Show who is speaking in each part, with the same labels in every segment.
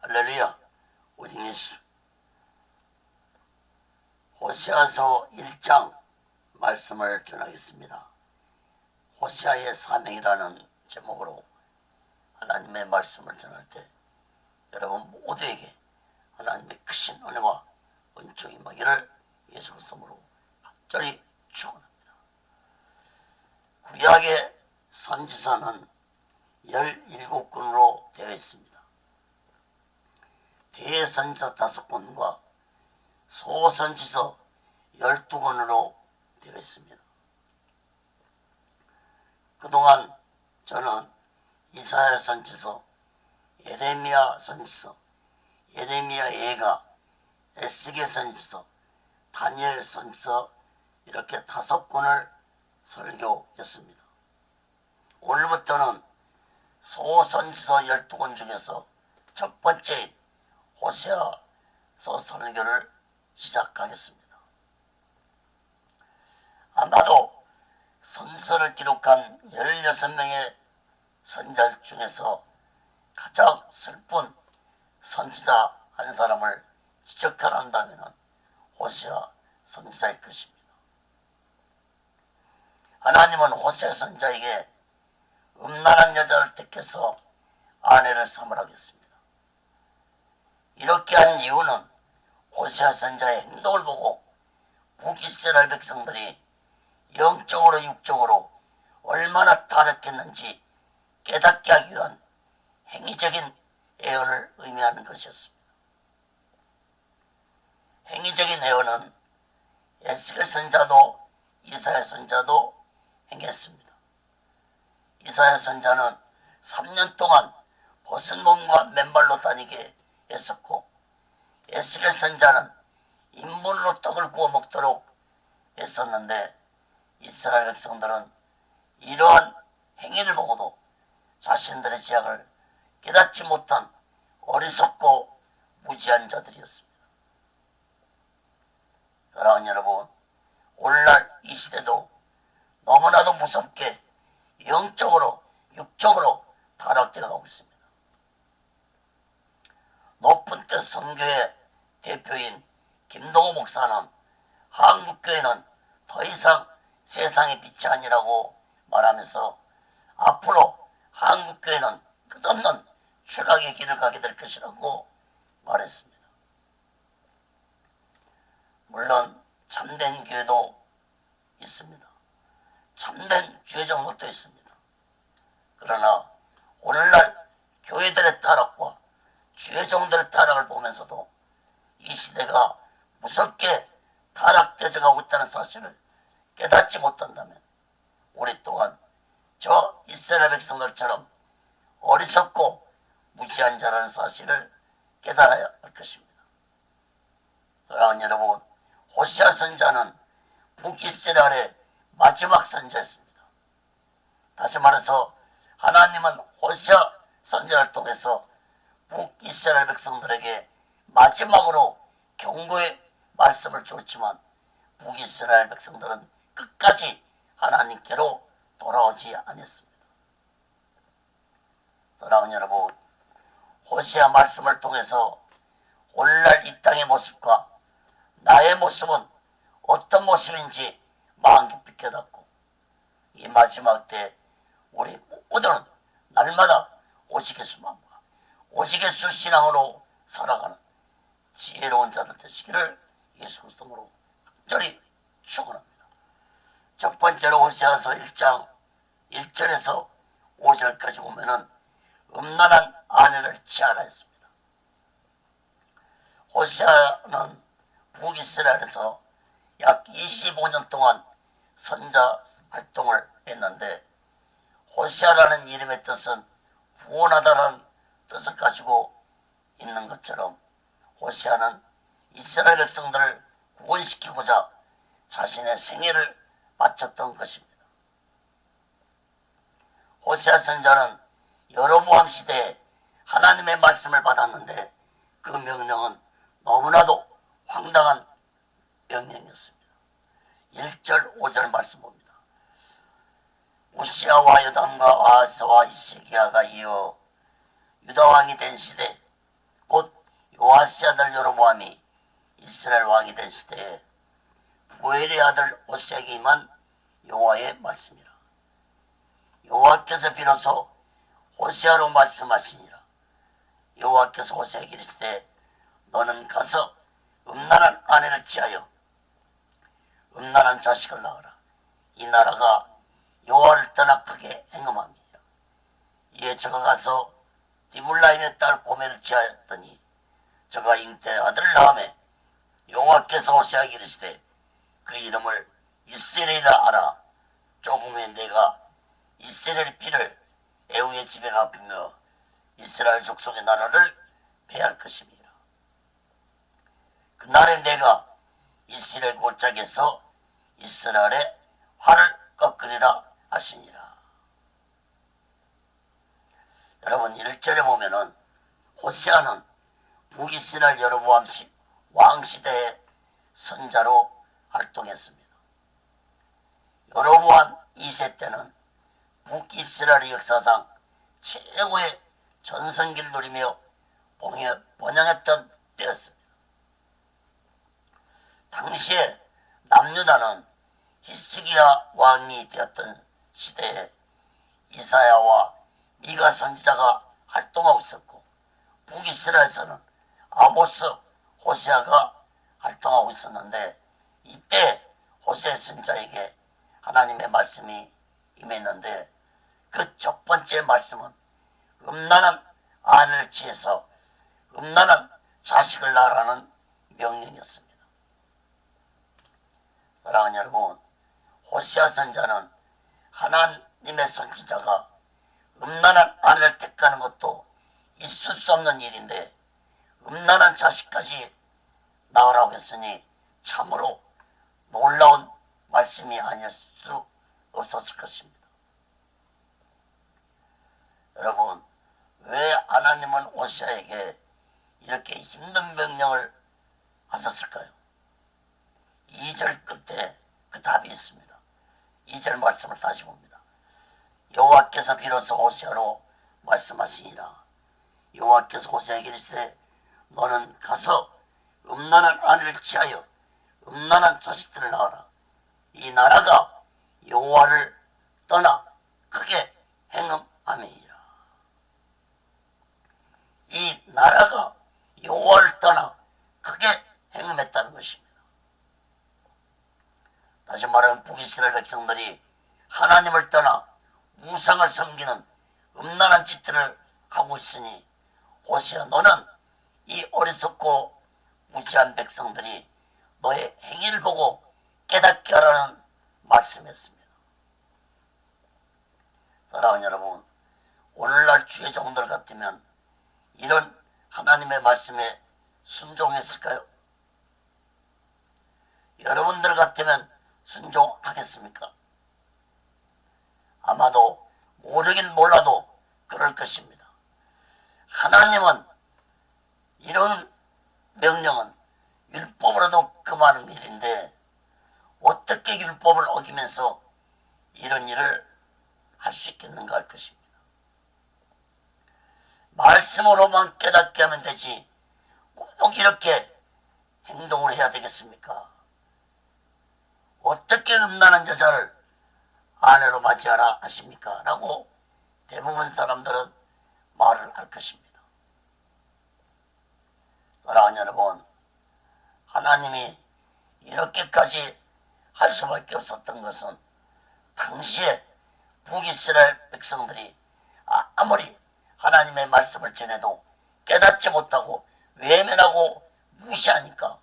Speaker 1: 할렐루야. 오직 예수. 호세아서 1장 말씀을 전하겠습니다. 호세아의 사명이라는 제목으로 하나님의 말씀을 전할 때 여러분 모두에게 하나님의 크신 은혜와 은총이 임하기를 예수 그리스도로 간절히 축원합니다. 구약의 선지서는 17권으로 되어 있습니다. 대선지서 5권과 소선지서 12권으로 되어 있습니다. 그동안 저는 이사야 선지서, 예레미야 선지서, 예레미야 예가, 에스겔 선지서, 다니엘 선지서 이렇게 5권을 설교했습니다. 오늘부터는 소선지서 12권 중에서 첫 번째인 호세아서 설교를 시작하겠습니다. 아마도 선지서를 기록한 16명의 선지자 중에서 가장 슬픈 선지자 한 사람을 지적하란다면 호세아 선지자일 것입니다. 하나님은 호세아 선지자에게 음란한 여자를 택해서 아내를 삼으라고 했습니다. 이렇게 한 이유는 호세아 선지자의 행동을 보고 북이스라엘 백성들이 영적으로 육적으로 얼마나 타락했는지 깨닫게 하기 위한 행위적인 예언을 의미하는 것이었습니다. 행위적인 예언은 에스겔 선지자도 이사야 선지자도 행했습니다. 이사야 선지자는 3년 동안 벗은 몸과 맨발로 다니게 했었고, 에스겔 선지자는 인분으로 떡을 구워 먹도록 했었는데, 이스라엘 백성들은 이러한 행위를 보고도 자신들의 죄악을 깨닫지 못한 어리석고 무지한 자들이었습니다. 사랑하는 여러분, 오늘날 이 시대도 너무나도 무섭게 영적으로 육적으로 타락되어 가고 있습니다. 높은 뜻 선교회 대표인 김동호 목사는 한국교회는 더 이상 세상의 빛이 아니라고 말하면서 앞으로 한국교회는 끝없는 추락의 길을 가게 될 것이라고 말했습니다. 물론 참된 교회도 있습니다. 참된 죄정도 있습니다. 그러나 오늘날 교회들의 타락과 죄정들의 타락을 보면서도 이 시대가 무섭게 타락되어 가고 있다는 사실을 깨닫지 못한다면 우리 또한 저 이스라엘 백성들처럼 어리석고 무지한 자라는 사실을 깨달아야 할 것입니다. 사랑하는 여러분, 호세아 선지자는 북이스라엘의 마지막 선지자였습니다. 다시 말해서 하나님은 호세아 선지자를 통해서 북이스라엘 백성들에게 마지막으로 경고의 말씀을 줬지만 북이스라엘 백성들은 끝까지 하나님께로 돌아오지 않았습니다. 사랑하는 여러분, 호세아 말씀을 통해서 오늘날 이 땅의 모습과 나의 모습은 어떤 모습인지 마음 깊이 깨닫고 이 마지막 때 우리 모두는 날마다 오직 예수 마음과 오직 예수 신앙으로 살아가는 지혜로운 자들 되시기를 예수 그리스도로 간절히 축원합니다. 첫 번째로 호세아서 1장 1절에서 5절까지 보면은 음란한 아내를 취하라 했습니다. 호세아는 북이스라엘에서 약 25년 동안 선자 활동을 했는데, 호세아라는 이름의 뜻은 구원하다라는 뜻을 가지고 있는 것처럼 호세아는 이스라엘 백성들을 구원시키고자 자신의 생애를 바쳤던 것입니다. 호세아 선지자는 여로보암 시대에 하나님의 말씀을 받았는데 그 명령은 너무나도 황당한 명령이었습니다. 1절 5절 말씀 봅니다. 우시아와 요담과 아하스와 히스기야가 이어 유다왕이 된 시대 곧 요아스 아들 여로보암이 이스라엘 왕이 된 시대에 부엘의 아들 호세아에게 임한 여호와의 말씀이라. 여호와께서 비로소 호세아로 말씀하시니라. 여호와께서 호세아에게 이르시되 너는 가서 음란한 아내를 취하여 음란한 자식을 낳으라. 이 나라가 여호와를 떠나 크게 행음함이라. 이에 저가 가서 디블라임의 딸 고멜을 취하였더니 저가 잉태 아들을 낳으매 여호와께서 호세아에게 이르시되 그 이름을 이스라엘이라 하라. 조금 후에 내가 이스라엘 피를 에후의 집에 갚으며 이스라엘 족속의 나라를 패할 것입니다. 그날에 내가 이스라엘 골짜기에서 이스라엘의 활을 꺾으리라 하시니라. 여러분 1절에 보면은 호세아는 북이스라엘 여로보암 왕시대의 선자로 활동했습니다. 여로보암 2세 때는 북이스라엘 역사상 최고의 전성기를 누리며 번영했던 때였습니다. 당시에 남유다는 히스기야 왕이 되었던 시대에 이사야와 미가 선지자가 활동하고 있었고 북이스라엘에서는 아모스, 호세아가 활동하고 있었는데 이때 호세 선지자에게 하나님의 말씀이 임했는데 그 첫 번째 말씀은 음란한 아내를 취해서 음란한 자식을 낳으라는 명령이었습니다. 사랑하는 여러분, 호세아 선지자는 하나님의 선지자가 음란한 아내를 택하는 것도 있을 수 없는 일인데 음란한 자식까지 낳으라고 했으니 참으로 놀라운 말씀이 아닐 수 없었을 것입니다. 여러분, 왜 하나님은 호세아에게 이렇게 힘든 명령을 하셨을까요? 2절 끝에 그 답이 있습니다. 2절 말씀을 다시 봅니다. 여호와께서 비로소 호세아로 말씀하시니라. 여호와께서 호세아에게 이르시되 너는 가서 음란한 아내를 취하여 음란한 자식들을 낳아라. 이 나라가 여호와를 떠나 크게 행음함이니라. 이 나라가 여호와를 떠나 크게 행음했다는 것입니다. 다시 말하면 북이스라엘 백성들이 하나님을 떠나 우상을 섬기는 음란한 짓들을 하고 있으니 호세아 너는 이 어리석고 무지한 백성들이 너의 행위를 보고 깨닫게 하라는 말씀이었습니다. 사랑하는 여러분, 오늘날 주의 종들 같으면 이런 하나님의 말씀에 순종했을까요? 여러분들 같으면 순종하겠습니까? 아마도 모르긴 몰라도 그럴 것입니다. 하나님은 이런 명령은 율법으로도 금하는 일인데 어떻게 율법을 어기면서 이런 일을 할 수 있겠는가 할 것입니다. 말씀으로만 깨닫게 하면 되지 꼭 이렇게 행동을 해야 되겠습니까? 어떻게 음란한 여자를 아내로 맞이하라 하십니까? 라고 대부분 사람들은 말을 할 것입니다. 사랑하는 여러분, 하나님이 이렇게까지 할 수밖에 없었던 것은 당시에 북이스라엘 백성들이 아무리 하나님의 말씀을 전해도 깨닫지 못하고 외면하고 무시하니까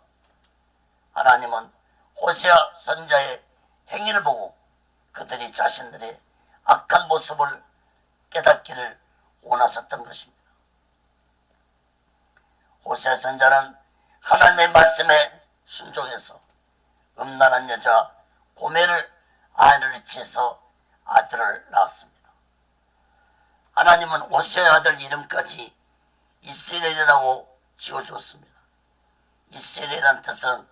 Speaker 1: 하나님은 호세아 선자의 행위를 보고 그들이 자신들의 악한 모습을 깨닫기를 원하셨던 것입니다. 호세아 선자는 하나님의 말씀에 순종해서 음란한 여자 고멜을 아내를 취해서 아들을 낳았습니다. 하나님은 호세아의 아들 이름까지 이스라엘이라고 지어주었습니다. 이스라엘이라는 뜻은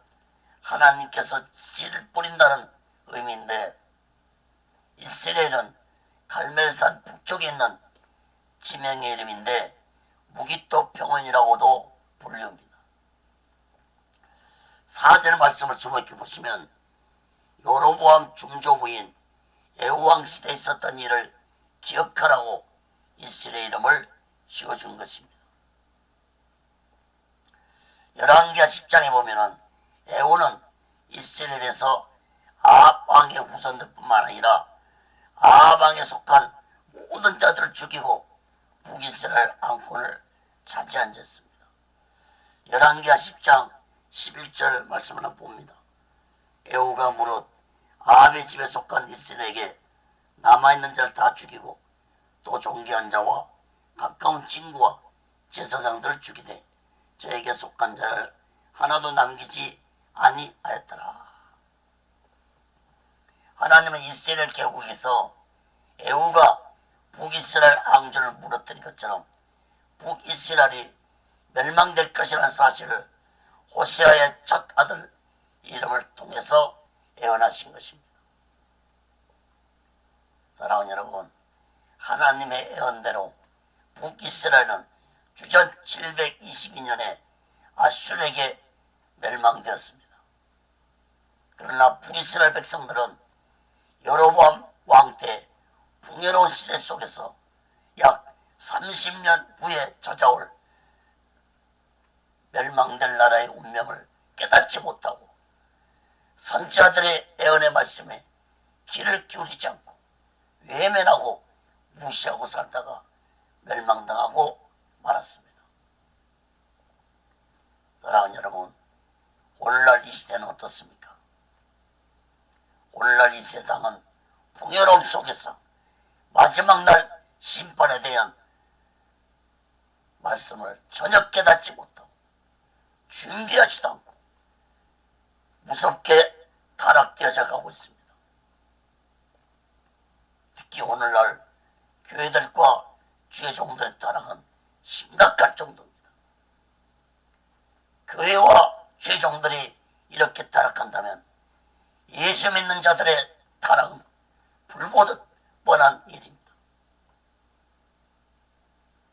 Speaker 1: 하나님께서 씨를 뿌린다는 의미인데 이스라엘은 갈멜산 북쪽에 있는 지명의 이름인데 무기토 평원이라고도 분류입니다. 4절 말씀을 주목해 보시면 여로보암 중조부인 에후왕 시대에 있었던 일을 기억하라고 이스라엘 이름을 지어준 것입니다. 열왕기하 10장에 보면은 에후는 이스라엘에서 아합 왕의 후손들뿐만 아니라 아합 왕에 속한 모든 자들을 죽이고 북이스라엘 왕권을 차지한 자였습니다. 열왕기하 10장 11절 말씀을 한번 봅니다. 에후가 무릇 아합의 집에 속한 이스라엘에게 남아있는 자를 다 죽이고 또 존귀한 자와 가까운 친구와 제사장들을 죽이되 저에게 속한 자를 하나도 남기지 아니하였더라. 하나님은 이스라엘 개국에서 에후가 북이스라엘 왕조를 무너뜨린 것처럼 북이스라엘이 멸망될 것이라는 사실을 호세아의 첫 아들 이름을 통해서 예언하신 것입니다. 사랑하는 여러분, 하나님의 예언대로 북이스라엘은 주전 722년에 아수르에게 멸망되었습니다. 그러나 북이스라엘 백성들은 여로보암 왕 때 풍요로운 시대 속에서 약 30년 후에 찾아올 멸망될 나라의 운명을 깨닫지 못하고 선지자들의 예언의 말씀에 귀를 기울이지 않고 외면하고 무시하고 살다가 멸망당하고 말았습니다. 사랑하는 여러분, 오늘날 이 시대는 어떻습니까? 오늘날 이 세상은 풍요로움 속에서 마지막 날 심판에 대한 말씀을 전혀 깨닫지 못하고 준비하지도 않고 무섭게 타락되어져 가고 있습니다. 특히 오늘날 교회들과 주의 종들의 타락은 심각할 정도입니다. 교회와 주의 종들이 이렇게 타락한다면 예수 믿는 자들의 타락은 불보듯 뻔한 일입니다.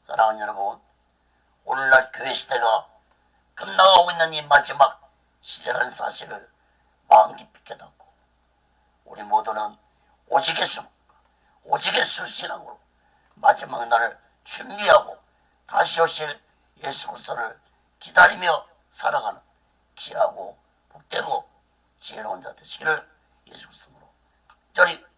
Speaker 1: 사랑하는 여러분, 오늘날 교회 시대가 끝나가고 있는 이 마지막 시대라는 사실을 마음 깊이 깨닫고 우리 모두는 오직의 수 신앙으로 마지막 날을 준비하고 다시 오실 예수 그리스도를 기다리며 살아가는 귀하고 복되고 지혜로운 자 되시기를 예수 그리스도로 간절히